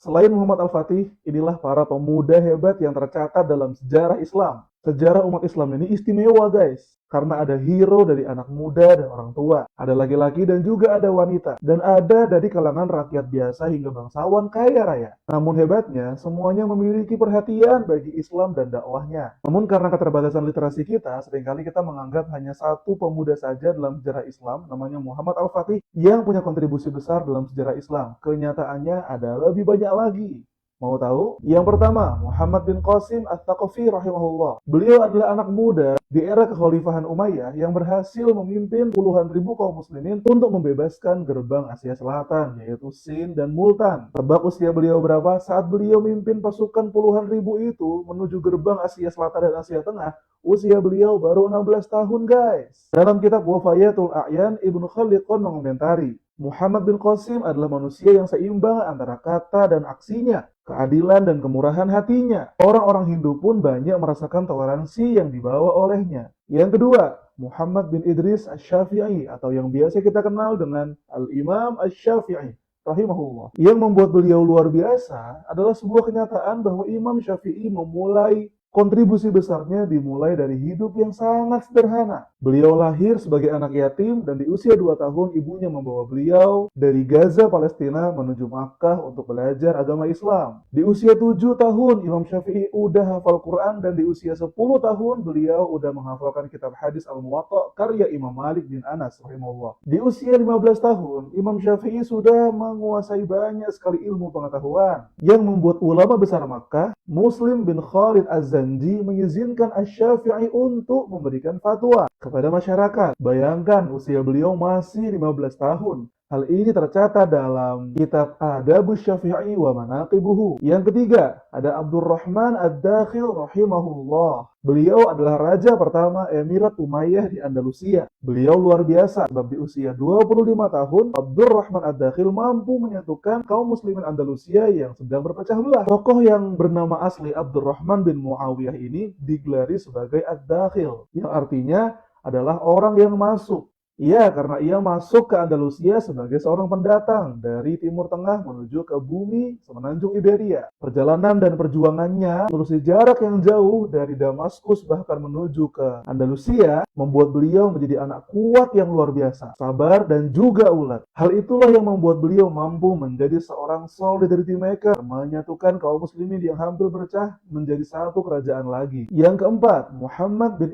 Selain Muhammad Al-Fatih, inilah para pemuda hebat yang tercatat dalam sejarah Islam. Sejarah umat Islam ini istimewa guys, karena ada hero dari anak muda dan orang tua, ada laki-laki dan juga ada wanita, dan ada dari kalangan rakyat biasa hingga bangsawan kaya raya. Namun hebatnya, semuanya memiliki perhatian bagi Islam dan dakwahnya. Namun karena keterbatasan literasi kita, seringkali kita menganggap hanya satu pemuda saja dalam sejarah Islam, namanya Muhammad Al-Fatih, yang punya kontribusi besar dalam sejarah Islam. Kenyataannya ada lebih banyak lagi. Mau tahu? Yang pertama, Muhammad bin Qasim Ats-Tsaqafi rahimahullah. Beliau adalah anak muda di era kekhalifahan Umayyah yang berhasil memimpin puluhan ribu kaum muslimin untuk membebaskan gerbang Asia Selatan, yaitu Sind dan Multan. Tebak usia beliau berapa saat beliau memimpin pasukan puluhan ribu itu menuju gerbang Asia Selatan dan Asia Tengah? Usia beliau baru 16 tahun guys. Dalam kitab Wafayatul A'yan, Ibnu Khaldun mengomentari, Muhammad bin Qasim adalah manusia yang seimbang antara kata dan aksinya, keadilan dan kemurahan hatinya. Orang-orang Hindu pun banyak merasakan toleransi yang dibawa olehnya. Yang kedua, Muhammad bin Idris Asy-Syafi'i atau yang biasa kita kenal dengan Al-Imam Asy-Syafi'i rahimahullah. Yang membuat beliau luar biasa adalah sebuah kenyataan bahwa Imam Syafi'i memulai kontribusi besarnya dimulai dari hidup yang sangat sederhana. Beliau lahir sebagai anak yatim dan di usia 2 tahun ibunya membawa beliau dari Gaza, Palestina menuju Makkah untuk belajar agama Islam. Di usia 7 tahun Imam Syafi'i udah hafal Quran dan di usia 10 tahun beliau udah menghafalkan kitab hadis Al-Muwatta karya Imam Malik bin Anas rahimahullah. Di usia 15 tahun Imam Syafi'i sudah menguasai banyak sekali ilmu pengetahuan yang membuat ulama besar Makkah, Muslim bin Khalid Az-Zanji mengizinkan Asy-Syafi'i untuk memberikan fatwa kepada masyarakat. Bayangkan usia beliau masih 15 tahun. Hal ini tercatat dalam kitab Adabus Syafi'i wa Manaqibuhu. Yang ketiga, ada Abdurrahman Ad-Dakhil rahimahullah. Beliau adalah raja pertama Emirat Umayyah di Andalusia. Beliau luar biasa sebab di usia 25 tahun, Abdurrahman Ad-Dakhil mampu menyatukan kaum muslimin Andalusia yang sedang berpecah belah. Tokoh yang bernama asli Abdurrahman bin Muawiyah ini digelari sebagai Ad-Dakhil, yang artinya adalah orang yang masuk. Iya, karena ia masuk ke Andalusia sebagai seorang pendatang dari Timur Tengah menuju ke bumi semenanjung Iberia. Perjalanan dan perjuangannya menelusuri jarak yang jauh dari Damaskus bahkan menuju ke Andalusia membuat beliau menjadi anak kuat yang luar biasa, sabar dan juga ulet. Hal itulah yang membuat beliau mampu menjadi seorang solidarity maker, menyatukan kaum muslimin yang hampir berpecah menjadi satu kerajaan lagi. Yang keempat, Muhammad bin